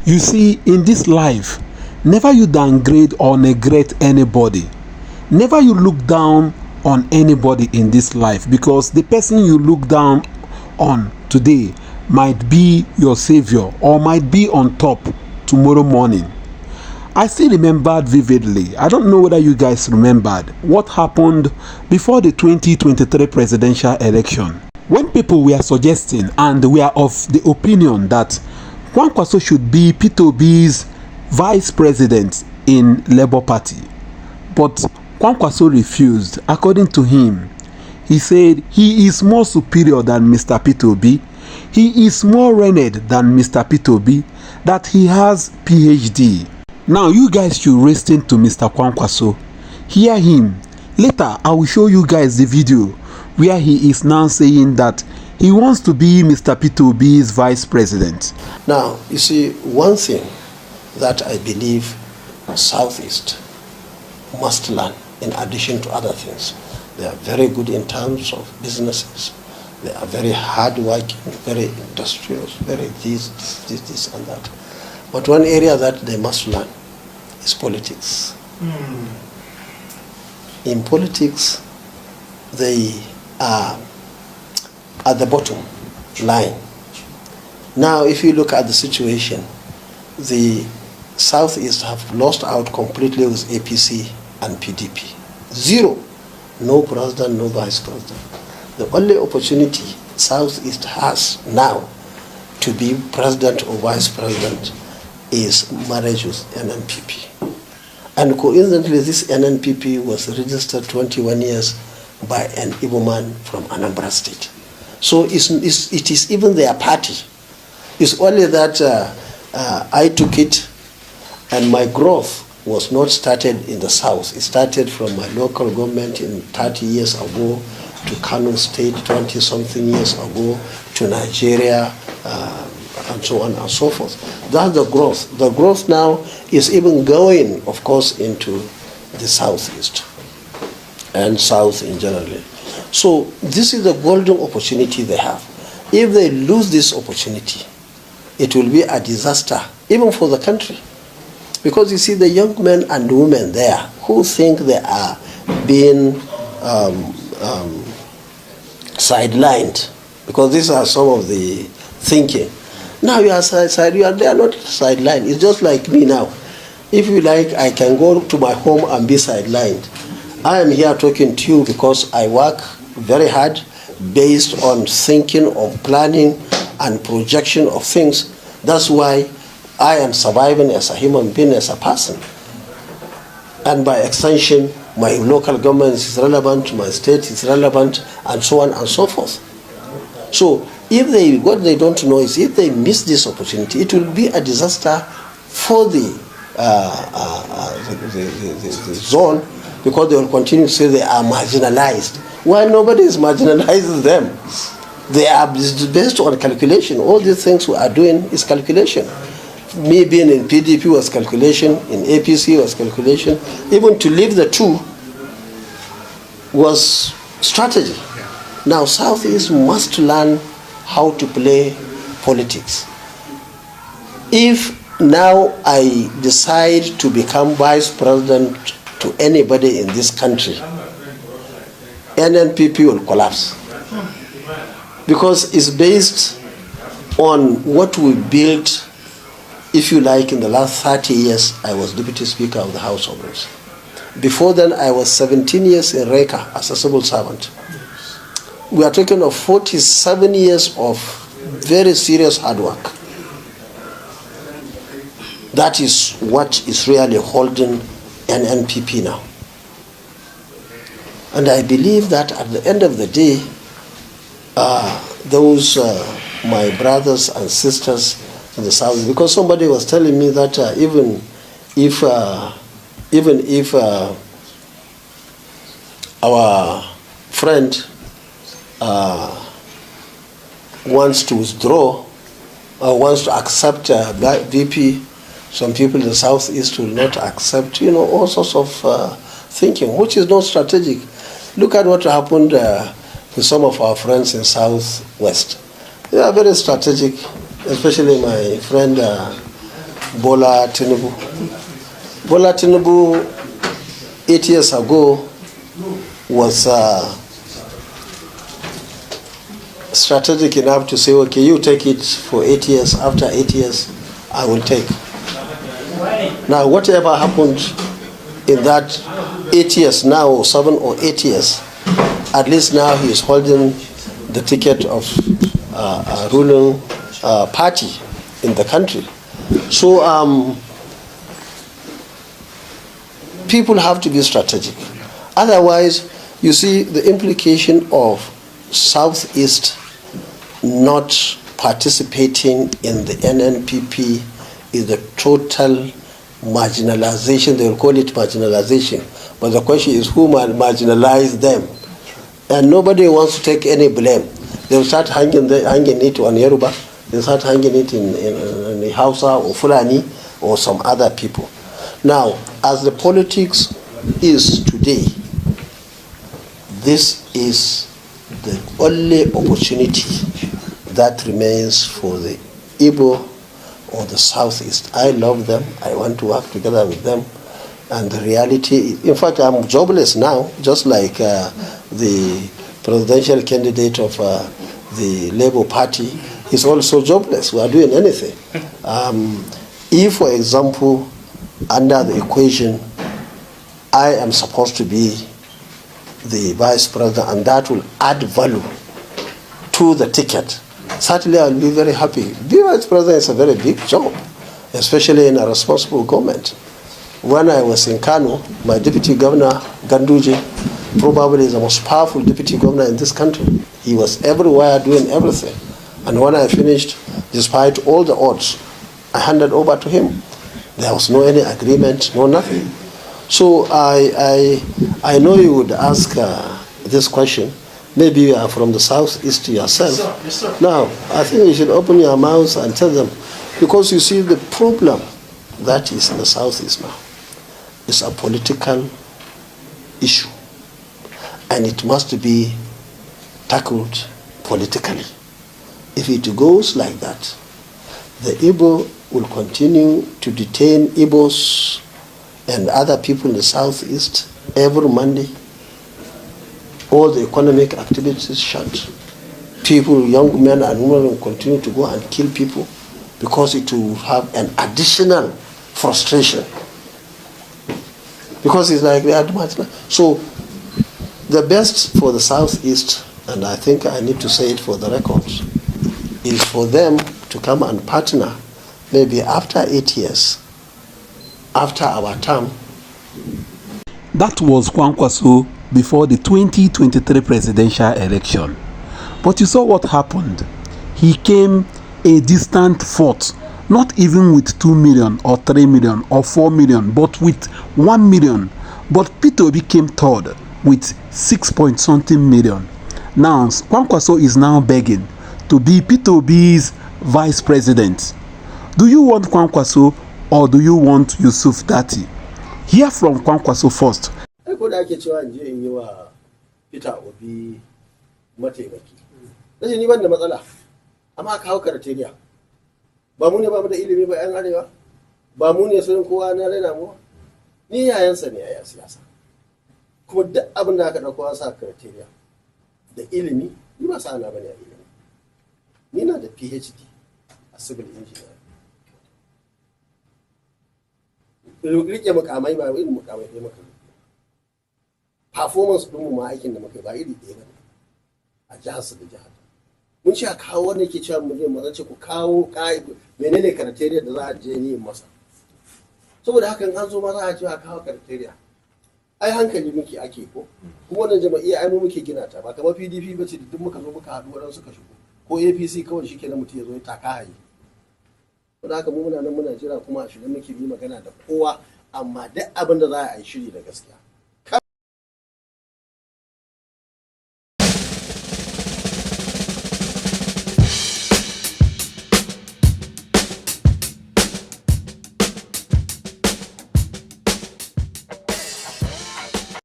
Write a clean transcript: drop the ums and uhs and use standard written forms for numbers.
You see, in this life, never you downgrade or neglect anybody. Never you look down on anybody in this life, because the person you look down on today might be your savior or might be on top tomorrow morning. I still remembered vividly. I don't know whether you guys remembered what happened before the 2023 presidential election, when people were suggesting and were of the opinion that Kwankwaso should be Peter Obi's vice president in Labour Party. But Kwankwaso refused. According to him, he said he is more superior than Mr. Peter Obi. He is more learned than Mr. Peter Obi, that he has PhD. Now you guys should listen to Mr. Kwankwaso. Hear him. Later I will show you guys the video where he is now saying that he wants to be Mr. Peter Obi's vice president. Now, you see, one thing that I believe Southeast must learn, in addition to other things, they are very good in terms of businesses. They are very hardworking, very industrious, very this and that. But one area that they must learn is politics. In politics, they are at the bottom line. Now, if you look at the situation, the Southeast have lost out completely with APC and PDP. Zero. No president, no vice president. The only opportunity Southeast has now to be president or vice president is marriage with NNPP. And coincidentally, this NNPP was registered 21 years by an Igbo man from Anambra State. So it is even their party. It's only that I took it, and my growth was not started in the south. It started from my local government in 30 years ago, to Kano State 20-something years ago, to Nigeria, and so on and so forth. That's the growth. The growth now is even going, of course, into the southeast and south in general. So this is the golden opportunity they have. If they lose this opportunity, it will be a disaster, even for the country. Because you see, the young men and women there who think they are being sidelined, because these are some of the thinking. Now you are they are not sidelined. It's just like me now. If you like, I can go to my home and be sidelined. I am here talking to you because I work very hard based on thinking of planning and projection of things. That's why I am surviving as a human being, as a person. And by extension, my local government is relevant, my state is relevant, and so on and so forth. So if they, what they don't know is, if they miss this opportunity, it will be a disaster for the zone, because they will continue to say they are marginalized. Why nobody is marginalizing them? They are based on calculation. All these things we are doing is calculation. Me being in PDP was calculation, in APC was calculation. Even to leave the two was strategy. Now Southeast must learn how to play politics. If now I decide to become vice president to anybody in this country, NNPP will collapse. Because it's based on what we built. If you like, in the last 30 years, I was Deputy Speaker of the House of Reps. Before then, I was 17 years in Reka as a civil servant. We are talking of 47 years of very serious hard work. That is what is really holding an NPP now. And I believe that at the end of the day, those my brothers and sisters in the south, because somebody was telling me that even if our friend wants to withdraw or wants to accept VP, some people in the southeast will not accept, all sorts of thinking, which is not strategic. Look at what happened with some of our friends in southwest. They are very strategic, especially my friend Bola Tinubu. Bola Tinubu 8 years ago was strategic enough to say, okay, you take it for 8 years. After 8 years, I will take. Now, whatever happened in that 8 years now, or 7 or 8 years, at least now he is holding the ticket of a ruling party in the country. So people have to be strategic. Otherwise, you see the implication of Southeast not participating in the NNPP is the total marginalization. They will call it marginalization. But the question is who marginalized them? And nobody wants to take any blame. They'll start hanging it on Yoruba. They'll start hanging it in the Hausa or Fulani or some other people. Now, as the politics is today, this is the only opportunity that remains for the Igbo or the Southeast. I love them. I want to work together with them. And the reality, in fact, I'm jobless now, just like the presidential candidate of the Labour Party is also jobless. We are doing anything. If, for example, under the equation, I am supposed to be the vice president and that will add value to the ticket, certainly I'll be very happy. Being vice president is a very big job, especially in a responsible government. When I was in Kano, my deputy governor, Ganduje, probably is the most powerful deputy governor in this country. He was everywhere doing everything. And when I finished, despite all the odds, I handed over to him. There was no any agreement, no nothing. So I know you would ask this question. Maybe you are from the Southeast yourself. Yes, sir. Now, I think you should open your mouths and tell them, because you see the problem that is in the Southeast now is a political issue, and it must be tackled politically. If it goes like that, the Igbo will continue to detain Igbos and other people in the Southeast every Monday. All the economic activities shut. People, young men and women will continue to go and kill people because it will have an additional frustration. Because it's like they are marginal. So the best for the Southeast, and I think I need to say it for the records, is for them to come and partner maybe after 8 years, after our term. That was Kwankwaso before the 2023 presidential election. But you saw what happened. He came a distant fourth, not even with 2 million or 3 million or 4 million, but with 1 million. But Peter Obi came third with 6-point-something million. Now, Kwankwaso is now begging to be Peter Obi's vice president. Do you want Kwankwaso or do you want Yusuf Datti? Hear from Kwankwaso first. Ko da ake cewa in je in yi wa Peter Obi mataimaki. Nace ni ban da matsala, amma kawo karateriya. Ba mu ne ba mu da ilimi ba 'yan arewa? Ba mu ne sun kowa na raina mu? Ni yayansa ne a siyasa. Kuma duk abin da aka ɗauko an sa karateriya. Da ilimi, ni ba sa'ana bane a ilimi. Ni na da PhD a civil engineering. Rike mukamai ba irin mukamai ɗaya maka. Performance ɗinmu ma aikin da muka ba iri ɗaya ba a jihar su da jihar. Mun ce a kawo wanda ke cewa mu je mu ce ku kawo menene criteria da za a je ni masa. Saboda hakan an zo ma za a ce a kawo criteria. Ai hankali muke ake ko kuma wannan jama'iyya ai mu muke gina ta ba kamar PDP ba ce da duk muka zo muka haɗu waɗansu suka shigo ko APC kawai shi kenan mutum ya zo ya taka hayi. Saboda haka mu muna nan muna jira kuma a shirin muke yi magana da kowa amma duk abin da za a yi shiri da gaskiya.